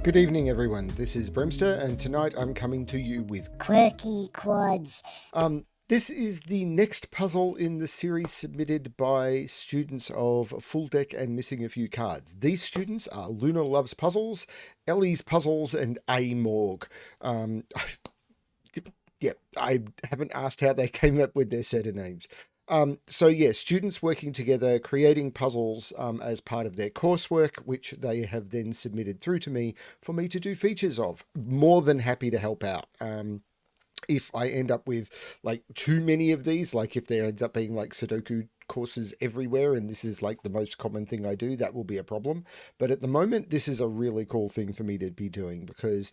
Good evening, everyone. This is Bremster, and tonight I'm coming to you with Quirky Quads. This is the next puzzle in the series submitted by students of FullDeck and Missing a Few Cards. These students are Lunalovespuzzles, Elliespuzzles, and AMorg. I haven't asked how they came up with their set of names. Students working together, creating puzzles as part of their coursework, which they have then submitted through to me for me to do features of. More than happy to help out. If I end up with like too many of these, like if there ends up being like Sudoku courses everywhere and this is like the most common thing I do, that will be a problem. But at the moment, this is a really cool thing for me to be doing because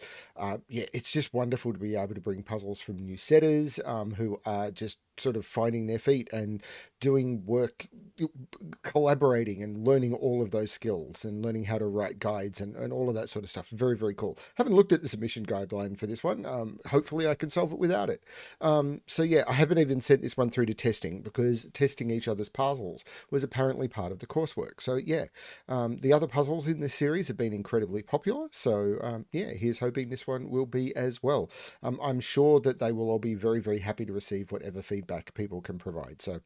it's just wonderful to be able to bring puzzles from new setters who are just sort of finding their feet and doing work, collaborating and learning all of those skills and learning how to write guides and all of that sort of stuff. Very, very cool. Haven't looked at the submission guideline for this one. Hopefully I can solve it without it. I haven't even sent this one through to testing because testing each other's puzzles was apparently part of the coursework. So the other puzzles in this series have been incredibly popular. So here's hoping this one will be as well. I'm sure that they will all be very, very happy to receive whatever feedback people can provide. So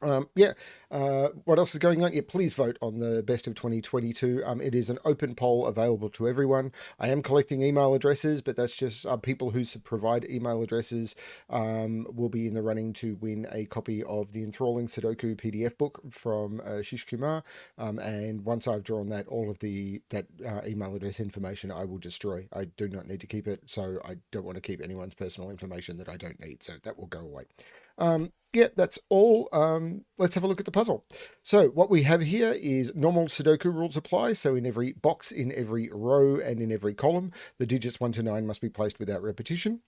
what else is going on? Please vote on the best of 2022. It is an open poll available to everyone. I am collecting email addresses, but that's just people who provide email addresses will be in the running to win a copy of the enthralling Sudoku PDF book from Shish Kumar. And once I've drawn that, all of that email address information I will destroy. I do not need to keep it, so I don't want to keep anyone's personal information that I don't need, so that will go away. That's all. Let's have a look at the puzzle. So what we have here is normal Sudoku rules apply. So in every box, in every row, and in every column, the digits 1 to 9 must be placed without repetition.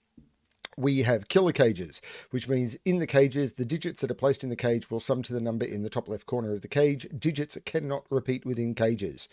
We have killer cages, which means in the cages, the digits that are placed in the cage will sum to the number in the top left corner of the cage. Digits cannot repeat within cages.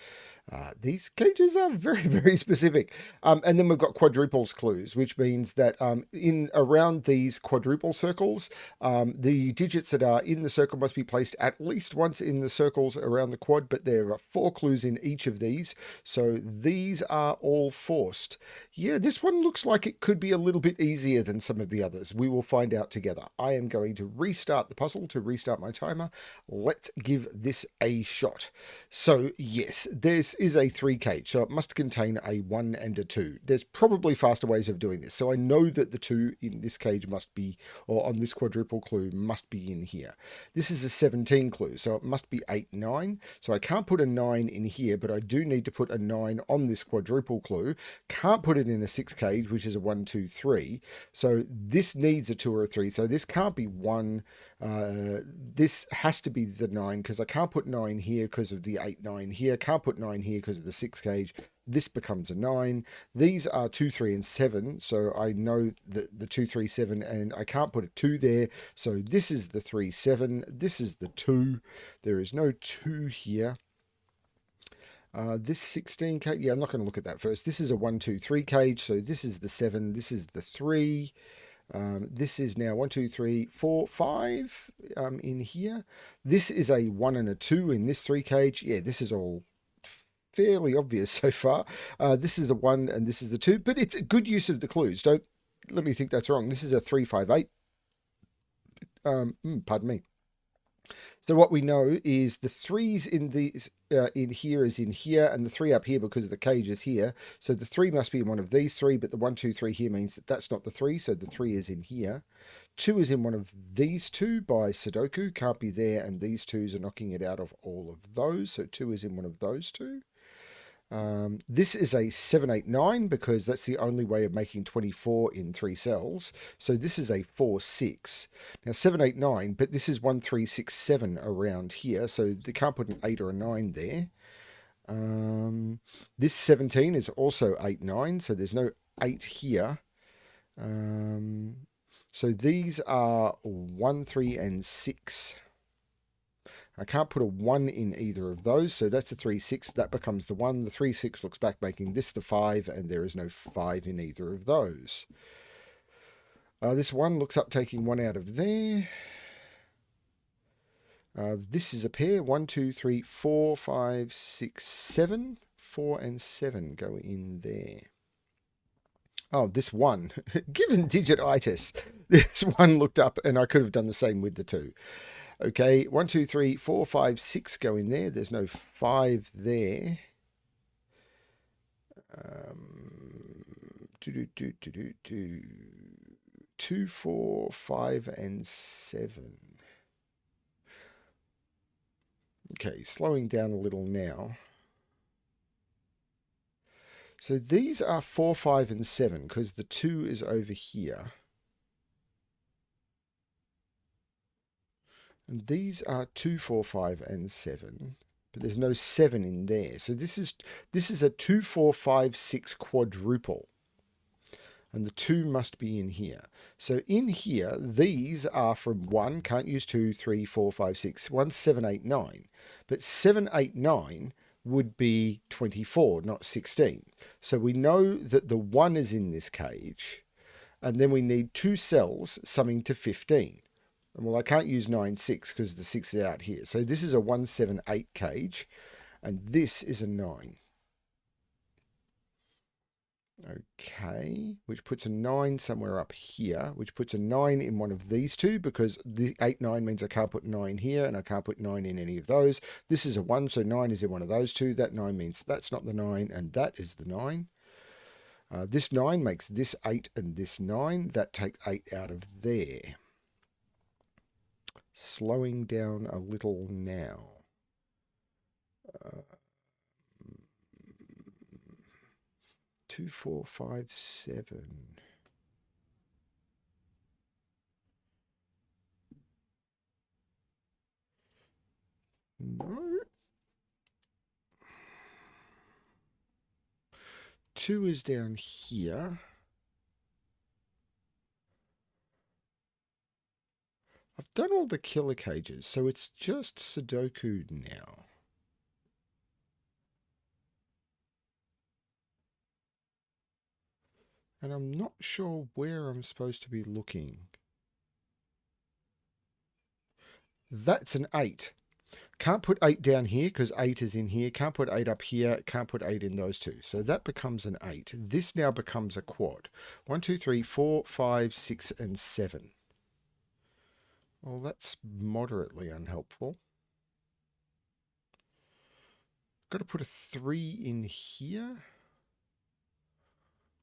These cages are very, very specific. And then we've got quadruples clues, which means that in around these quadruple circles, the digits that are in the circle must be placed at least once in the circles around the quad, but there are 4 clues in each of these. So these are all forced. Yeah, this one looks like it could be a little bit easier than some of the others. We will find out together. I am going to restart the puzzle to restart my timer. Let's give this a shot. So yes, this is a 3 cage, so it must contain a 1 and a 2. There's probably faster ways of doing this. So I know that the 2 in this cage must be, or on this quadruple clue, must be in here. This is a 17 clue, so it must be 8, 9. So I can't put a 9 in here, but I do need to put a 9 on this quadruple clue. Can't put it in a 6 cage, which is a 1, 2, 3. So this needs a 2 or a 3. So this can't be 1. This has to be the 9 because I can't put 9 here because of the 8, 9 here. Can't put 9 here because of the 6 cage. This becomes a 9. These are 2, 3, and 7. So I know that the 2, 3, 7, and I can't put a 2 there. So this is the 3, 7. This is the 2. There is no 2 here. This 16 cage, I'm not going to look at that first. This is a 1, 2, 3 cage. So this is the 7. This is the 3. This is now 1, 2, 3, 4, 5 in here. This is a 1 and a 2 in this 3 cage. Yeah, this is all fairly obvious so far. This is the 1 and this is the 2, but it's a good use of the clues. Don't let me think that's wrong. This is a 3, 5, 8. Pardon me. So what we know is the 3's in these in here is in here, and the 3 up here because the cage is here. So the 3 must be in one of these 3, but the 1, 2, 3 here means that that's not the 3. So the 3 is in here. 2 is in one of these 2 by Sudoku. Can't be there, and these 2's are knocking it out of all of those. So 2 is in one of those 2. This is a 7, 8, 9 because that's the only way of making 24 in 3 cells. So this is a 4, 6. Now 7, 8, 9, but this is 1, 3, 6, 7 around here. So they can't put an 8 or a 9 there. This 17 is also 8, 9. So there's no 8 here. So these are 1, 3, and 6. I can't put a 1 in either of those, so that's a 3, 6. That becomes the 1. The 3, 6 looks back, making this the 5, and there is no 5 in either of those. This 1 looks up, taking 1 out of there. This is a pair. 1, 2, 3, 4, 5, 6, 7. 4 and 7 go in there. Oh, this one, given digititis, this one looked up and I could have done the same with the 2. Okay, 1, 2, 3, 4, 5, 6 go in there. There's no 5 there. 2, 4, 5, and 7. Okay, slowing down a little now. So these are 4, 5, and 7 because the 2 is over here. And these are 2, 4, 5, and 7. But there's no 7 in there. So this is a 2, 4, 5, 6 quadruple. And the 2 must be in here. So in here, these are from 1, can't use 2, 3, 4, 5, 6, 1, 7, 8, 9. But 7, 8, 9 would be 24, not 16. So we know that the 1 is in this cage. And then we need 2 cells summing to 15. And well, I can't use 9, 6 because the 6 is out here. So this is a 1, 7, 8 cage. And this is a 9. Okay, which puts a 9 somewhere up here, which puts a 9 in one of these two because the 8, 9 means I can't put 9 here and I can't put 9 in any of those. This is a 1, so 9 is in one of those two. That 9 means that's not the 9 and that is the 9. This 9 makes this 8 and this 9. That takes 8 out of there. Slowing down a little now. 2, 4, 5, 7. No. 2 is down here. I've done all the killer cages, so it's just Sudoku now. And I'm not sure where I'm supposed to be looking. That's an 8. Can't put 8 down here because 8 is in here. Can't put 8 up here. Can't put 8 in those two. So that becomes an 8. This now becomes a quad. 1, 2, 3, 4, 5, 6, and 7. Well, that's moderately unhelpful. Got to put a 3 in here.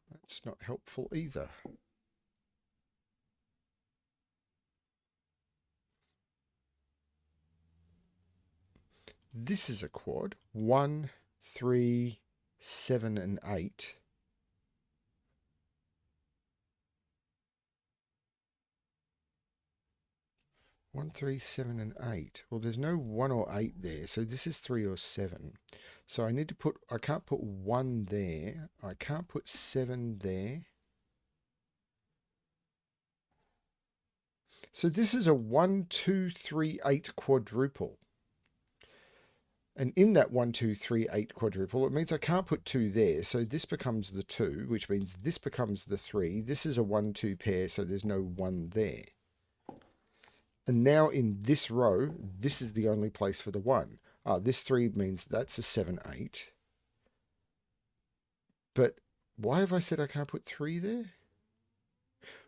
That's not helpful either. This is a quad. 1, 3, 7, and 8. One, 3, 7, and 8. Well, there's no 1 or 8 there, so this is 3 or 7. So I need to put, I can't put 1 there. I can't put 7 there. So this is a 1, 2, 3, 8 quadruple. And in that 1, 2, 3, 8 quadruple, it means I can't put 2 there. So this becomes the 2, which means this becomes the 3. This is a 1, 2 pair, so there's no 1 there. And now in this row, this is the only place for the 1. This 3 means that's a 7, 8. But why have I said I can't put 3 there?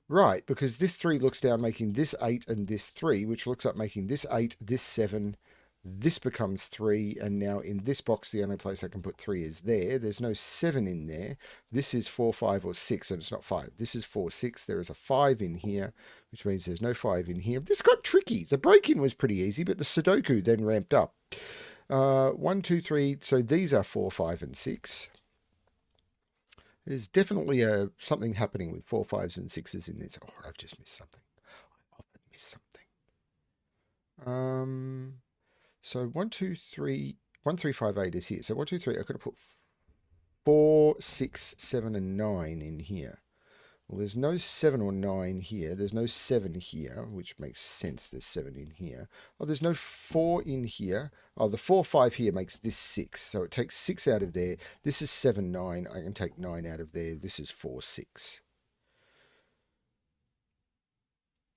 Right, because this 3 looks down making this 8 and this 3, which looks up making this 8, this 7, this becomes 3, and now in this box the only place I can put 3 is there. There's no 7 in there. This is 4, 5, or 6, and it's not 5. This is 4, 6. There is a 5 in here, which means there's no 5 in here. This got tricky. The break-in was pretty easy, but the Sudoku then ramped up. 1, 2, 3, so these are 4, 5, and 6. There's definitely something happening with 4, 5s, and 6s in this. Oh, I've just missed something. I often miss something. So 1, 2, 3, 1, 3, 5, 8 is here. So 1, 2, 3, I could have put 4, 6, 7, and 9 in here. Well, there's no 7 or 9 here. There's no 7 here, which makes sense. There's 7 in here. Oh, there's no 4 in here. Oh, the 4, 5 here makes this 6. So it takes 6 out of there. This is 7, 9. I can take 9 out of there. This is 4, 6.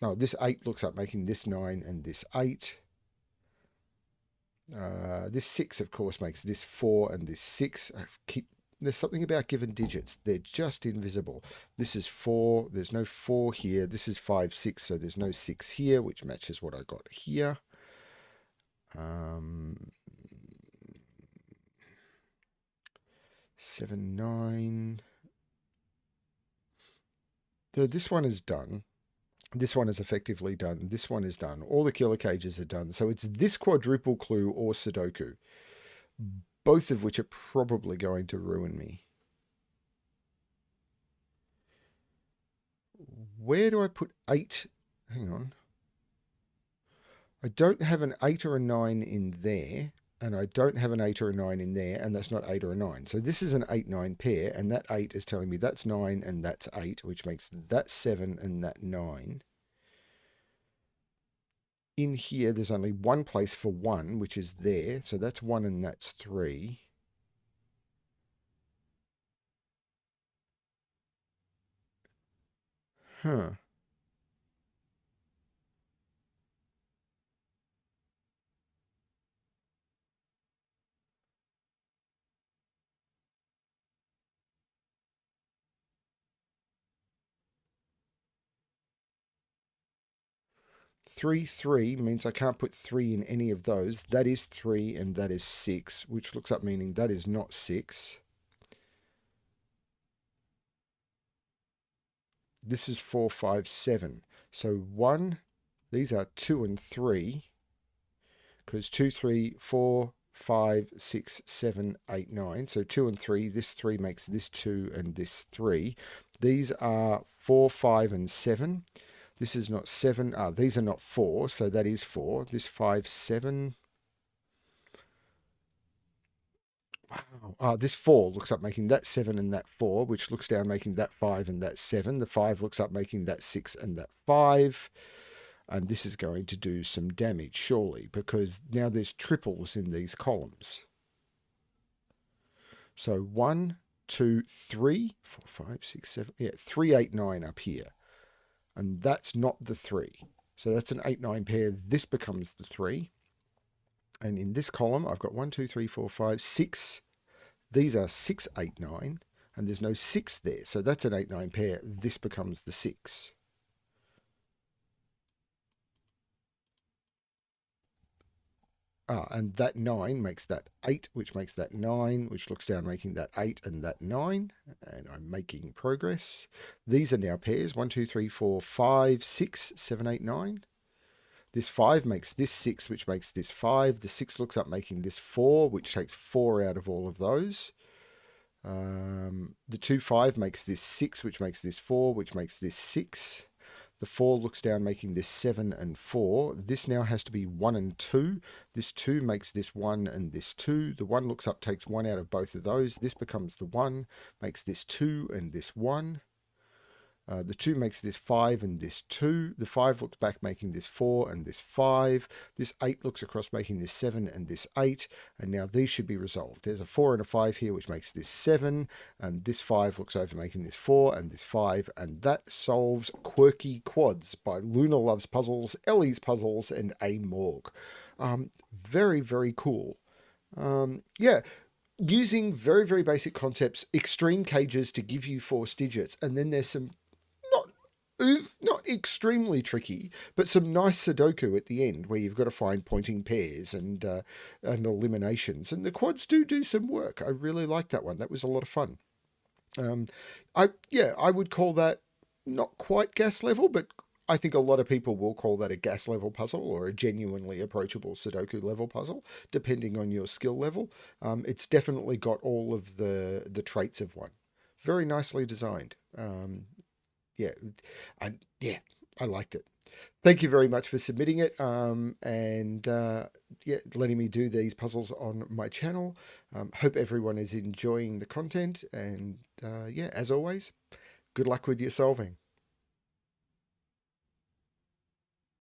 No, this 8 looks up making this 9 and this 8. This 6, of course, makes this 4 and this 6. There's something about given digits. They're just invisible. This is 4. There's no 4 here. This is 5, 6. So there's no 6 here, which matches what I got here. 7, 9. So this one is done. This one is effectively done. This one is done. All the killer cages are done. So it's this quadruple clue or Sudoku, both of which are probably going to ruin me. Where do I put 8? Hang on. I don't have an 8 or a 9 in there, and I don't have an 8 or a 9 in there, and that's not 8 or a 9. So this is an 8-9 pair, and that 8 is telling me that's 9 and that's 8, which makes that 7 and that 9. In here, there's only one place for 1, which is there. So that's 1 and that's 3. Huh. Three, 3 means I can't put 3 in any of those. That is 3 and that is 6, which looks up meaning that is not 6. This is 4, 5, 7. So 1, these are 2 and 3, because 2, 3, 4, 5, 6, 7, 8, 9. So 2 and 3, this 3 makes this 2 and this 3. These are 4, 5, and 7. This is not 7. These are not 4, so that is 4. This 5, 7. Wow. This 4 looks up making that 7 and that 4, which looks down making that 5 and that 7. The 5 looks up making that 6 and that 5. And this is going to do some damage, surely, because now there's triples in these columns. So 1, 2, 3, 4, 5, 6, 7. Yeah, 3, 8, 9 up here. And that's not the 3. So that's an 8, 9 pair. This becomes the 3. And in this column, I've got 1, 2, 3, 4, 5, 6. These are 6, 8, 9. And there's no 6 there. So that's an 8, 9 pair. This becomes the 6. And that 9 makes that 8, which makes that 9, which looks down making that 8 and that 9. And I'm making progress. These are now pairs. 1, 2, 3, 4, 5, 6, 7, 8, 9. This 5 makes this 6, which makes this 5. The 6 looks up making this 4, which takes 4 out of all of those. The 2, 5 makes this 6, which makes this 4, which makes this 6. The 4 looks down making this 7 and 4. This now has to be 1 and 2. This 2 makes this 1 and this 2. The 1 looks up, takes 1 out of both of those. This becomes the 1, makes this 2 and this 1. The 2 makes this 5 and this 2. The 5 looks back making this 4 and this 5. This 8 looks across making this 7 and this 8. And now these should be resolved. There's a 4 and a 5 here, which makes this 7. And this 5 looks over making this 4 and this 5. And that solves Quirky Quads by Lunalovespuzzles, Elliespuzzles, and AMorg. Very, very cool. Yeah. Using very, very basic concepts, extreme cages to give you force digits. And then there's some not extremely tricky, but some nice Sudoku at the end where you've got to find pointing pairs and eliminations. And the quads do some work. I really like that one. That was a lot of fun. I would call that not quite gas level, but I think a lot of people will call that a gas level puzzle or a genuinely approachable Sudoku level puzzle, depending on your skill level. It's definitely got all of the traits of one. Very nicely designed. I liked it. Thank you very much for submitting it and letting me do these puzzles on my channel. Hope everyone is enjoying the content and as always, good luck with your solving.